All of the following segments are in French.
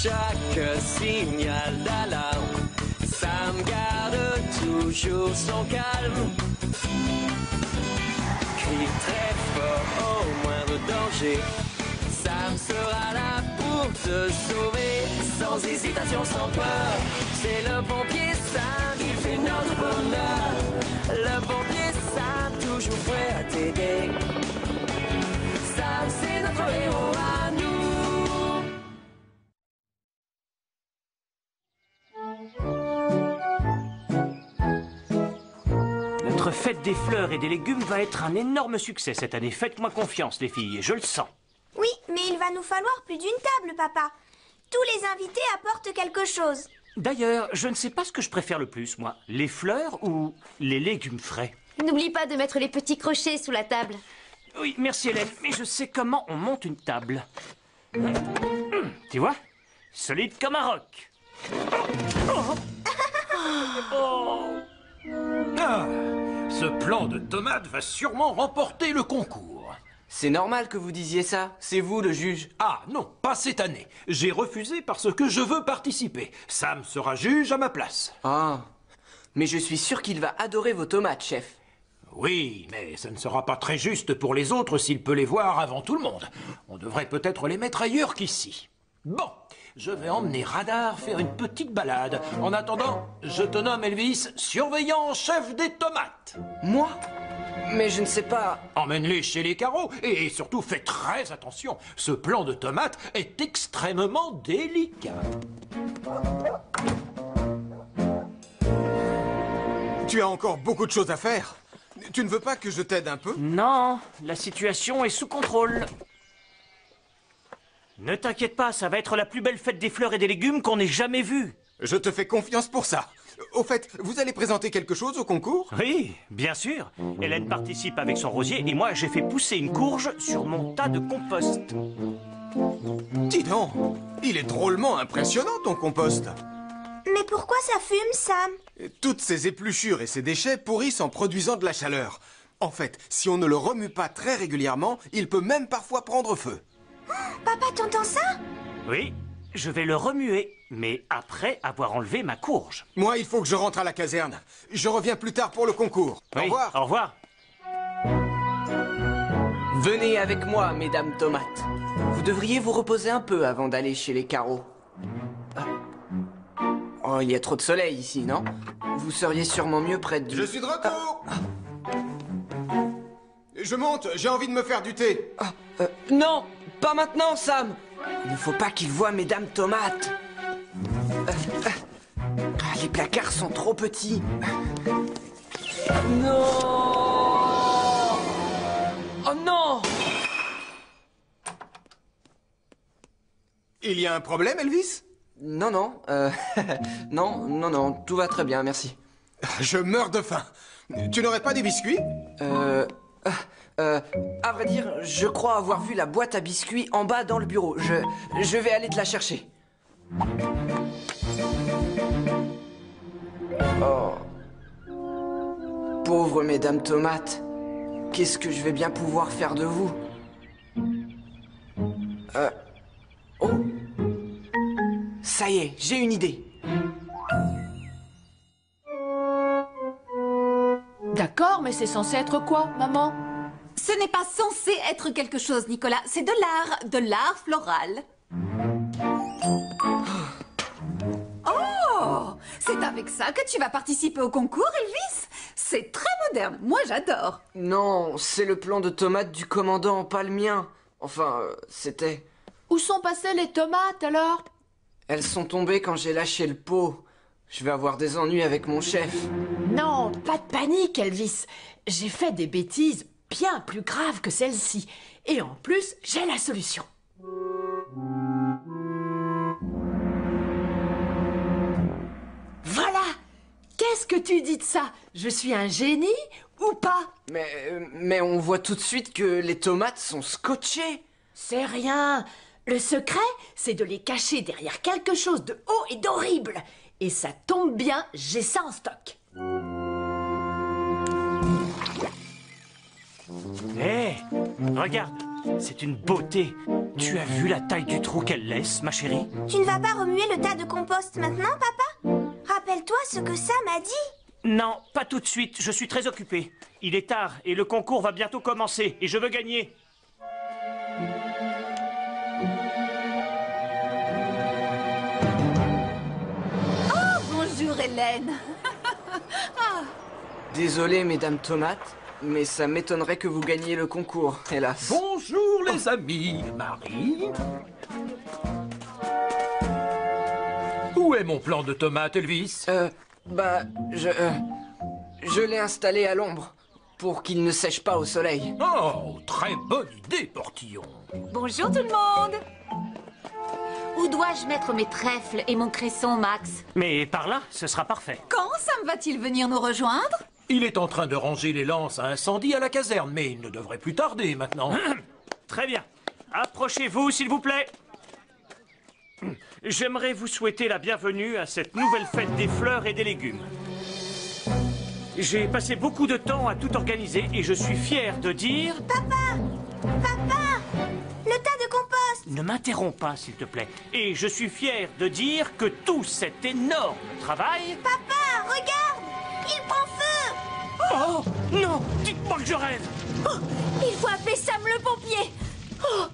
chaque signal d'alarme, Sam garde toujours son calme. Crie très fort au moindre danger, Sam sera là pour te sauver. Sans hésitation, sans peur, c'est le pompier Sam, il fait notre bonheur. Le pompier Sam, toujours prêt à t'aider. Sam, c'est notre héros à nous. Notre fête des fleurs et des légumes va être un énorme succès cette année. Faites-moi confiance, les filles, je le sens. Oui, mais il va nous falloir plus d'une table, papa. Tous les invités apportent quelque chose. D'ailleurs, je ne sais pas ce que je préfère le plus, moi. Les fleurs ou les légumes frais? N'oublie pas de mettre les petits crochets sous la table. Oui, merci Hélène, mais je sais comment on monte une table. Tu vois? Solide comme un roc. Ah, ce plan de tomate va sûrement remporter le concours. C'est normal que vous disiez ça, c'est vous le juge. Ah non, pas cette année. J'ai refusé parce que je veux participer. Sam sera juge à ma place. Ah, mais je suis sûr qu'il va adorer vos tomates, chef. Oui, mais ça ne sera pas très juste pour les autres s'il peut les voir avant tout le monde. On devrait peut-être les mettre ailleurs qu'ici. Bon, je vais emmener Radar faire une petite balade. En attendant, je te nomme Elvis, surveillant en chef des tomates. Moi? Mais je ne sais pas... Emmène-les chez les carreaux et surtout fais très attention. Ce plan de tomates est extrêmement délicat. Tu as encore beaucoup de choses à faire. Tu ne veux pas que je t'aide un peu? Non, la situation est sous contrôle. Ne t'inquiète pas, ça va être la plus belle fête des fleurs et des légumes qu'on ait jamais vue. Je te fais confiance pour ça. Au fait, vous allez présenter quelque chose au concours? Oui, bien sûr. Hélène participe avec son rosier et moi j'ai fait pousser une courge sur mon tas de compost. Dis donc, il est drôlement impressionnant ton compost. Mais pourquoi ça fume, Sam? Toutes ces épluchures et ces déchets pourrissent en produisant de la chaleur. En fait, si on ne le remue pas très régulièrement, il peut même parfois prendre feu. Papa, t'entends ça? Oui, je vais le remuer, mais après avoir enlevé ma courge. Moi, il faut que je rentre à la caserne. Je reviens plus tard pour le concours. Oui, Au revoir. Au revoir. Venez avec moi, mesdames tomates. Vous devriez vous reposer un peu avant d'aller chez les carreaux. Oh, il y a trop de soleil ici, non? Vous seriez sûrement mieux près de... Je suis de retour. Je monte, j'ai envie de me faire du thé. Non, pas maintenant, Sam. Il ne faut pas qu'ils voient mesdames tomates. Les placards sont trop petits. Non! Oh non! Il y a un problème, Elvis? Non, non, non, tout va très bien, merci. Je meurs de faim. Tu n'aurais pas des biscuits? À vrai dire, je crois avoir vu la boîte à biscuits en bas dans le bureau. Je vais aller te la chercher. Oh. Pauvre mesdames tomates. Qu'est-ce que je vais bien pouvoir faire de vous? Oh. Ça y est, j'ai une idée. D'accord, mais c'est censé être quoi, maman? Ce n'est pas censé être quelque chose, Nicolas. C'est de l'art floral. Oh! C'est avec ça que tu vas participer au concours, Elvis? C'est très moderne. Moi, j'adore. Non, c'est le plan de tomates du commandant, pas le mien. Enfin, c'était... Où sont passées les tomates, alors? Elles sont tombées quand j'ai lâché le pot. Je vais avoir des ennuis avec mon chef. Non, pas de panique, Elvis. J'ai fait des bêtises bien plus graves que celle-ci. Et en plus, j'ai la solution. Voilà! Qu'est-ce que tu dis de ça? Je suis un génie ou pas? Mais on voit tout de suite que les tomates sont scotchées. C'est rien. Le secret, c'est de les cacher derrière quelque chose de haut et d'horrible. Et ça tombe bien, j'ai ça en stock. Hé, regarde, C'est une beauté. Tu as vu la taille du trou qu'elle laisse, ma chérie? Tu ne vas pas remuer le tas de compost maintenant, papa? Rappelle-toi ce que Sam a dit. Non, pas tout de suite. Je suis très occupé. Il est tard et le concours va bientôt commencer. Et je veux gagner. Bonjour Hélène. Désolé, mesdames tomates, mais ça m'étonnerait que vous gagniez le concours, hélas. Bonjour les amis, Marie. Où est mon plan de tomate, Elvis? Je l'ai installé à l'ombre, pour qu'il ne sèche pas au soleil. Oh, très bonne idée, Portillon. Bonjour tout le monde. Où dois-je mettre mes trèfles et mon cresson, Max? Mais par là, ce sera parfait. Quand Sam va-t-il venir nous rejoindre? Il est en train de ranger les lances à incendie à la caserne, mais il ne devrait plus tarder maintenant. Très bien. Approchez-vous, s'il vous plaît. J'aimerais vous souhaiter la bienvenue à cette nouvelle fête des fleurs et des légumes. J'ai passé beaucoup de temps à tout organiser et je suis fier de dire... Papa! Le tas de compost! Ne m'interromps pas, s'il te plaît. Et je suis fier de dire que tout cet énorme travail... Papa, regarde! Il prend feu! Oh non! Dites-moi que je rêve! Oh, il faut appeler Sam le pompier. Oh.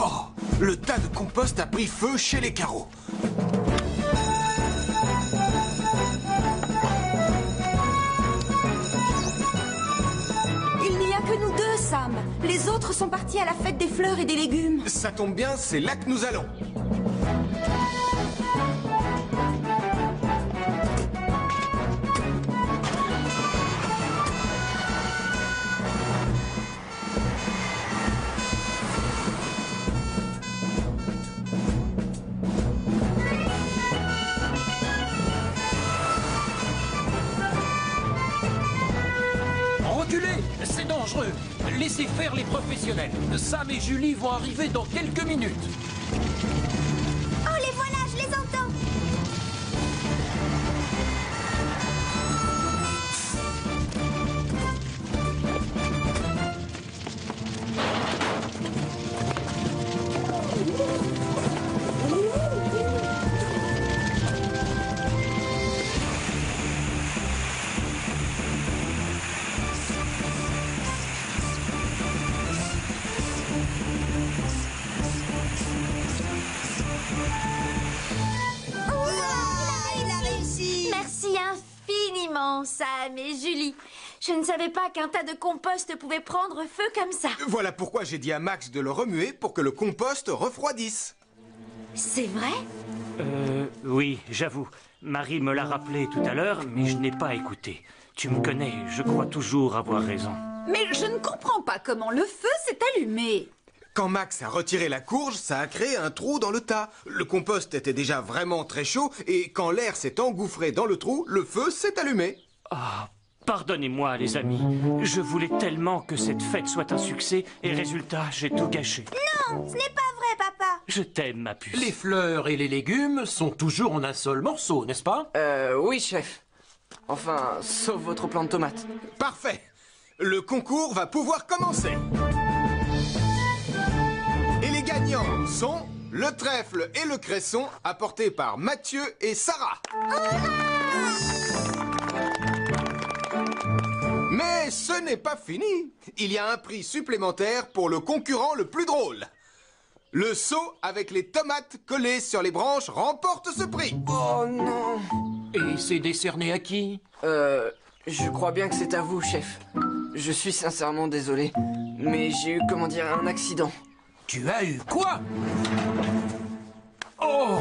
Oh, le tas de compost a pris feu chez les carreaux. Il n'y a que nous deux, Sam. Les autres sont partis à la fête des fleurs et des légumes. Ça tombe bien, c'est là que nous allons. Reculez, c'est dangereux. Laissez faire les professionnels. Sam et Julie vont arriver dans quelques minutes. Oh, les voilà, je les entends! Il a réussi! Merci infiniment, Sam et Julie. Je ne savais pas qu'un tas de compost pouvait prendre feu comme ça. Voilà pourquoi j'ai dit à Max de le remuer pour que le compost refroidisse. C'est vrai? Oui, j'avoue. Marie me l'a rappelé tout à l'heure, mais je n'ai pas écouté. Tu me connais, je crois toujours avoir raison. Mais je ne comprends pas comment le feu s'est allumé. Quand Max a retiré la courge, ça a créé un trou dans le tas. Le compost était déjà vraiment très chaud et quand l'air s'est engouffré dans le trou, le feu s'est allumé. Ah, pardonnez-moi, les amis. Je voulais tellement que cette fête soit un succès et résultat, j'ai tout gâché. Non, ce n'est pas vrai, papa! Je t'aime, ma puce. Les fleurs et les légumes sont toujours en un seul morceau, n'est-ce pas? Oui, chef. Enfin, sauf votre plan de tomates. Parfait. Le concours va pouvoir commencer. Et les gagnants sont le trèfle et le cresson apportés par Mathieu et Sarah. Mais ce n'est pas fini. Il y a un prix supplémentaire pour le concurrent le plus drôle. Le seau avec les tomates collées sur les branches remporte ce prix. Oh non! Et c'est décerné à qui? Je crois bien que c'est à vous, chef. Je suis sincèrement désolé, mais j'ai eu, un accident. Tu as eu quoi? Oh!